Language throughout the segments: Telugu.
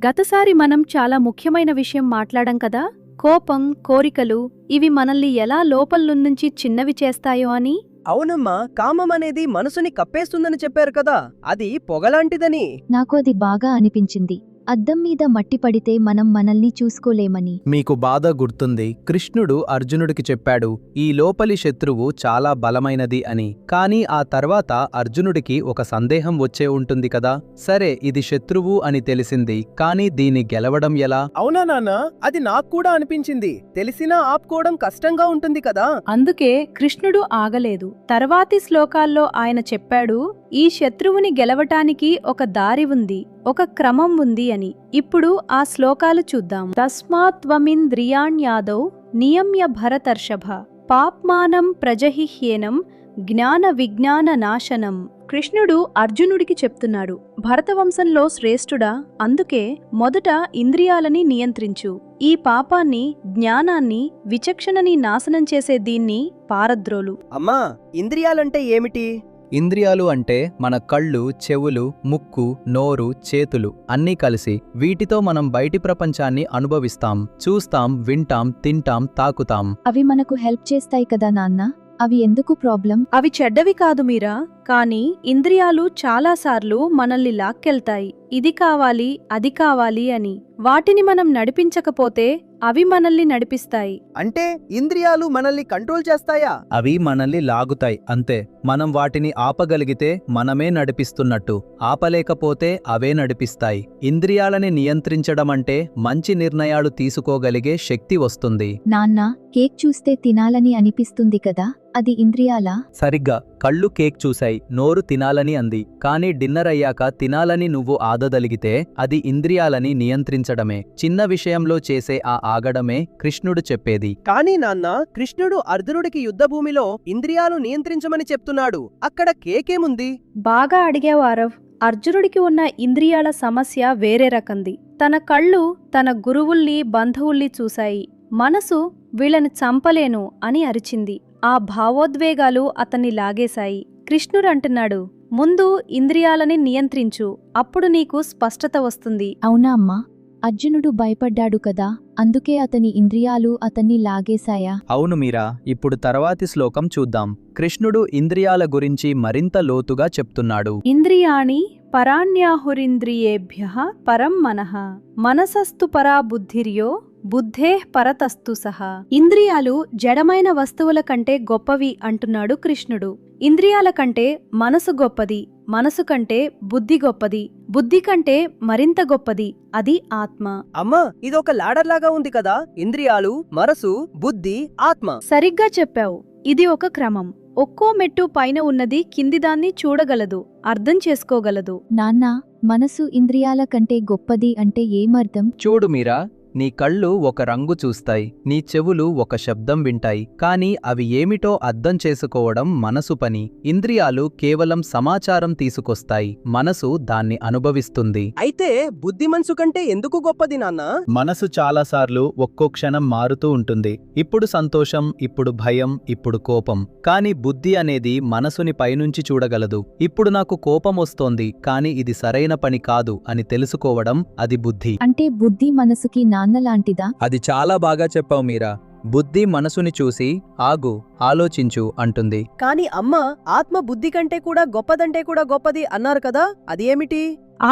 గతసారి మనం చాలా ముఖ్యమైన విషయం మాట్లాడాం కదా, కోపం, కోరికలు ఇవి మనల్ని ఎలా లోపల్నుంచి చిన్నవి చేస్తాయో అని. అవునమ్మా, కామం అనేది మనసుని కప్పేస్తుందని చెప్పారు కదా, అది పొగలాంటిదని. నాకు అది బాగా అనిపించింది. అద్దం మీద మట్టి పడితే మనం మనల్ని చూసుకోలేమని. మీకు బాధ గుర్తుంది, కృష్ణుడు అర్జునుడికి చెప్పాడు ఈ లోపలి శత్రువు చాలా బలమైనది అని. కాని ఆ తర్వాత అర్జునుడికి ఒక సందేహం వచ్చే ఉంటుంది కదా, సరే ఇది శత్రువు అని తెలిసింది, కాని దీన్ని గెలవడం ఎలా? అవునా నాన్న, అది నాకు కూడా అనిపించింది. తెలిసినా ఆపుకోవడం కష్టంగా ఉంటుంది కదా. అందుకే కృష్ణుడు ఆగలేదు. తర్వాతి శ్లోకాల్లో ఆయన చెప్పాడు, ఈ శత్రువుని గెలవటానికి ఒక దారి ఉంది, ఒక క్రమం ఉంది అని. ఇప్పుడు ఆ శ్లోకాలు చూద్దాం. తస్మాత్వమింద్రియాణ్యాదౌ నియమ్య భరతర్షభ పాప్మానం ప్రజహిహ్యేనం జ్ఞాన విజ్ఞాన నాశనం. కృష్ణుడు అర్జునుడికి చెప్తున్నాడు, భరతవంశంలో శ్రేష్ఠుడా, అందుకే మొదట ఇంద్రియాలని నియంత్రించు. ఈ పాపాన్ని, జ్ఞానాన్ని, విచక్షణని నాశనం చేసే దీన్ని పారద్రోలు. అమ్మా, ఇంద్రియాలంటే ఏమిటి? ఇంద్రియాలు అంటే మన కళ్ళు, చెవులు, ముక్కు, నోరు, చేతులు అన్నీ కలిసి. వీటితో మనం బయటి ప్రపంచాన్ని అనుభవిస్తాం, చూస్తాం, వింటాం, తింటాం, తాకుతాం. అవి మనకు హెల్ప్ చేస్తాయి కదా నాన్న, అవి ఎందుకు ప్రాబ్లం? అవి చెడ్డవి కాదు మీరా, కానీ ఇంద్రియాలు చాలాసార్లు మనల్ని లాక్కెళ్తాయి. ఇది కావాలి, అది కావాలి అని. వాటిని మనం నడిపించకపోతే అవి మనల్ని నడిపిస్తాయి. అంటే ఇంద్రియాలు మనల్ని కంట్రోల్ చేస్తాయా? అవి మనల్ని లాగుతాయి అంతే. మనం వాటిని ఆపగలిగితే మనమే నడిపిస్తున్నట్టు, ఆపలేకపోతే అవే నడిపిస్తాయి. ఇంద్రియాలని నియంత్రించడం అంటే మంచి నిర్ణయాలు తీసుకోగలిగే శక్తి వస్తుంది. నాన్న, కేక్ చూస్తే తినాలని అనిపిస్తుంది కదా, అది ఇంద్రియాలా? సరిగ్గా, కళ్ళు కేక్ చూశాయి, నోరు తినాలని అంది, కానీ డిన్నర్ అయ్యాక తినాలని నువ్వు ఆదదలిగితే అది ఇంద్రియాలని నియంత్రించడమే. చిన్న విషయంలో చేసే ఆ ఆగడమే కృష్ణుడు చెప్పేది. కానీ నాన్న, కృష్ణుడు అర్జునుడికి యుద్ధభూమిలో ఇంద్రియాలు నియంత్రించమని చెప్తున్నాడు, అక్కడ కేకేముంది? బాగా అడిగావు ఆరవ్. అర్జునుడికి ఉన్న ఇంద్రియాల సమస్య వేరే రకంది. తన కళ్ళు తన గురువుల్ని, బంధువుల్ని చూశాయి. మనసు వీళ్ళని చంపలేను అని అరిచింది. ఆ భావోద్వేగాలు అతన్ని లాగేశాయి. కృష్ణుడు అంటున్నాడు, ముందు ఇంద్రియాలని నియంత్రించు, అప్పుడు నీకు స్పష్టత వస్తుంది. అవునా అమ్మా? అర్జునుడు భయపడ్డాడు కదా, అందుకే అతని ఇంద్రియాలు అతన్ని లాగేశాయా? అవును మీరా, ఇప్పుడు తర్వాతి శ్లోకం చూద్దాం. కృష్ణుడు ఇంద్రియాల గురించి మరింత లోతుగా చెప్తున్నాడు. ఇంద్రియాణి పరాణ్యాహురింద్రియేభ్యః పరం మనః మనసస్తు పరా బుద్ధిర్యో బుద్ధేః పరతస్తు సహా. ఇంద్రియాలు జడమైన వస్తువుల కంటే గొప్పవి అంటున్నాడు కృష్ణుడు. ఇంద్రియాల కంటే మనసు గొప్పది, మనసు కంటే బుద్ధి గొప్పది, బుద్ధి కంటే మరింత గొప్పది, అది ఆత్మ. అమ్మా, ఇదొక లాడర్ లాగా ఉంది కదా, ఇంద్రియాలు, మనసు, బుద్ధి, ఆత్మ. సరిగ్గా చెప్పావు. ఇది ఒక క్రమం. ఒక్కో మెట్టు పైన ఉన్నది కిందిదాన్ని చూడగలదు, అర్థం చేసుకోగలదు. నాన్న, మనసు ఇంద్రియాల కంటే గొప్పది అంటే ఏమర్థం? చూడు మీరా, నీ కళ్ళు ఒక రంగు చూస్తాయి, నీ చెవులు ఒక శబ్దం వింటాయి, కానీ అవి ఏమిటో అర్థం చేసుకోవడం మనసు పని. ఇంద్రియాలు కేవలం సమాచారం తీసుకొస్తాయి, మనసు దాన్ని అనుభవిస్తుంది. అయితే బుద్ధి మనసు కంటే ఎందుకు గొప్పది నాన్న? మనసు చాలాసార్లు ఒక్కో క్షణం మారుతూ ఉంటుంది. ఇప్పుడు సంతోషం, ఇప్పుడు భయం, ఇప్పుడు కోపం. కానీ బుద్ధి అనేది మనసుని పైనుంచి చూడగలదు. ఇప్పుడు నాకు కోపం వస్తోంది, కానీ ఇది సరైన పని కాదు అని తెలుసుకోవడం, అది బుద్ధి. అంటే బుద్ధి మనసుకి నాన్నలాంటిదా? అది చాలా బాగా చెప్పావు మీరా. బుద్ధి మనసుని చూసి ఆగు, ఆలోచించు అంటుంది. కాని అమ్మా, ఆత్మ బుద్ధి కంటే కూడా గొప్పదంటే కూడా గొప్పది అన్నారు కదా, అది ఏమిటి?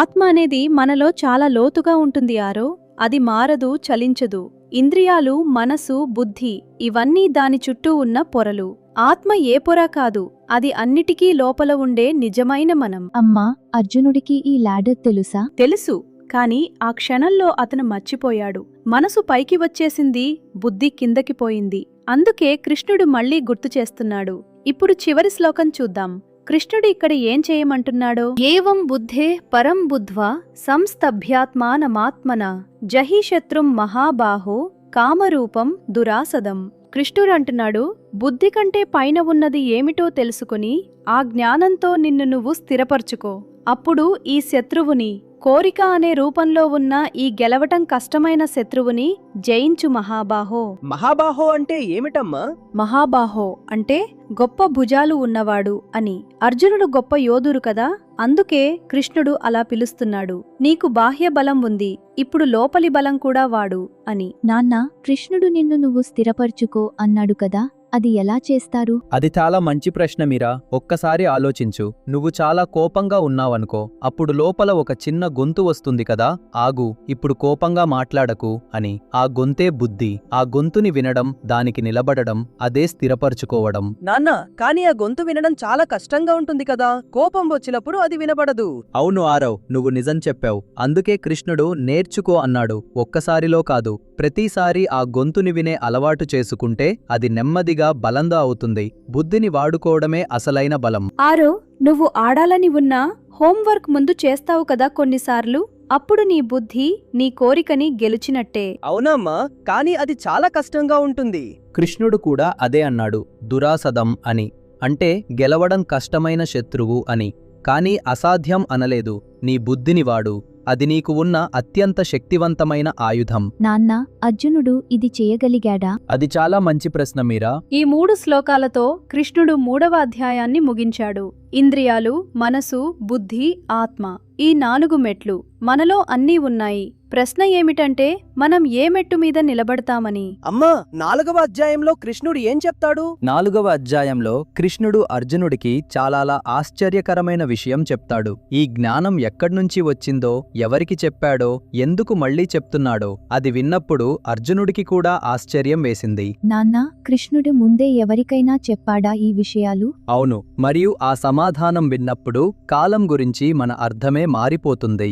ఆత్మ అనేది మనలో చాలా లోతుగా ఉంటుంది ఆరో. అది మారదు, చలించదు. ఇంద్రియాలు, మనసు, బుద్ధి ఇవన్నీ దాని చుట్టూ ఉన్న పొరలు. ఆత్మ ఏ పొర కాదు, అది అన్నిటికీ లోపల ఉండే నిజమైన మనం. అమ్మా, అర్జునుడికి ఈ లాడర్ తెలుసా? తెలుసు, కాని ఆ క్షణంలో అతను మర్చిపోయాడు. మనసు పైకి వచ్చేసింది, బుద్ధి కిందకి పోయింది. అందుకే కృష్ణుడు మళ్లీ గుర్తు చేస్తున్నాడు. ఇప్పుడు చివరి శ్లోకం చూద్దాం. కృష్ణుడు ఇక్కడ ఏం చేయమంటున్నాడో. ఏవం బుద్ధే పరం బుద్ధ్వా సంస్తభ్యాత్మానమాత్మన జహి శత్రుం మహాబాహో కామరూపం దురాసదం. కృష్ణుడు అంటున్నాడు, బుద్ధి కంటే పైన ఉన్నది ఏమిటో తెలుసుకుని ఆ జ్ఞానంతో నిన్ను నువ్వు స్థిరపరచుకో. అప్పుడు ఈ శత్రువుని, కోరిక అనే రూపంలో ఉన్న ఈ గెలవటం కష్టమైన శత్రువుని జయించు మహాబాహో. మహాబాహో అంటే ఏమిటమ్మా? మహాబాహో అంటే గొప్ప భుజాలు ఉన్నవాడు అని. అర్జునుడు గొప్ప యోధుడు కదా, అందుకే కృష్ణుడు అలా పిలుస్తున్నాడు. నీకు బాహ్య బలం ఉంది, ఇప్పుడు లోపలి బలం కూడా వాడు అని. నాన్నా, కృష్ణుడు నిన్ను నువ్వు స్థిరపర్చుకో అన్నాడు కదా, అది ఎలా చేస్తారు? అది చాలా మంచి ప్రశ్న మీరా. ఒక్కసారి ఆలోచించు. నువ్వు చాలా కోపంగా ఉన్నావనుకో, అప్పుడు లోపల ఒక చిన్న గొంతు వస్తుంది కదా, ఆగు, ఇప్పుడు కోపంగా మాట్లాడకు అని. ఆ గొంతే బుద్ధి. ఆ గొంతుని వినడం, దానికి నిలబడడం, అదే స్థిరపరచుకోవడం. నాన్న, కానీ ఆ గొంతు వినడం చాలా కష్టంగా ఉంటుంది కదా, కోపం వచ్చినప్పుడు అది వినబడదు. అవును ఆరవ్, నువ్వు నిజం చెప్పావు. అందుకే కృష్ణుడు నేర్చుకో అన్నాడు. ఒక్కసారిలో కాదు, ప్రతిసారి ఆ గొంతుని వినే అలవాటు చేసుకుంటే అది నెమ్మదిగా బలంగా అవుతుంది. బుద్ధిని వాడుకోవడమే అసలైన బలం. ఆరో, నువ్వు ఆడాలని ఉన్నా హోంవర్క్ ముందు చేస్తావు కదా కొన్నిసార్లు, అప్పుడు నీ బుద్ధి నీ కోరికని గెలిచినట్టే. అవునమ్మా, కానీ అది చాలా కష్టంగా ఉంటుంది. కృష్ణుడు కూడా అదే అన్నాడు, దురాసదం అని. అంటే గెలవడం కష్టమైన శత్రువు అని. కానీ అసాధ్యం అనలేదు. నీ బుద్ధిని వాడు, అది నీకు ఉన్న అత్యంత శక్తివంతమైన ఆయుధం. నాన్నా, అర్జునుడు ఇది చేయగలిగాడా? అది చాలా మంచి ప్రశ్న మీరా. ఈ 3 శ్లోకాలతో కృష్ణుడు 3వ అధ్యాయాన్ని ముగించాడు. ఇంద్రియాలు, మనసు, బుద్ధి, ఆత్మ, ఈ 4 మెట్లు. మనలో అన్నీ ఉన్నాయి. ప్రశ్న ఏమిటంటే మనం ఏ మెట్టు మీద నిలబడతామని. అమ్మా, 4వ అధ్యాయంలో కృష్ణుడు ఏం చెప్తాడు? 4వ అధ్యాయంలో కృష్ణుడు అర్జునుడికి చాలా ఆశ్చర్యకరమైన విషయం చెప్తాడు. ఈ జ్ఞానం ఎక్కడ్నుంచి వచ్చిందో, ఎవరికి చెప్పాడో, ఎందుకు మళ్ళీ చెప్తున్నాడో అది విన్నప్పుడు అర్జునుడికి కూడా ఆశ్చర్యం వేసింది. నాన్నా, కృష్ణుడు ముందే ఎవరికైనా చెప్పాడా ఈ విషయాలు? అవును, మరియు ఆ సమాధానం విన్నప్పుడు కాలం గురించి మన అర్థమే మారిపోతుంది.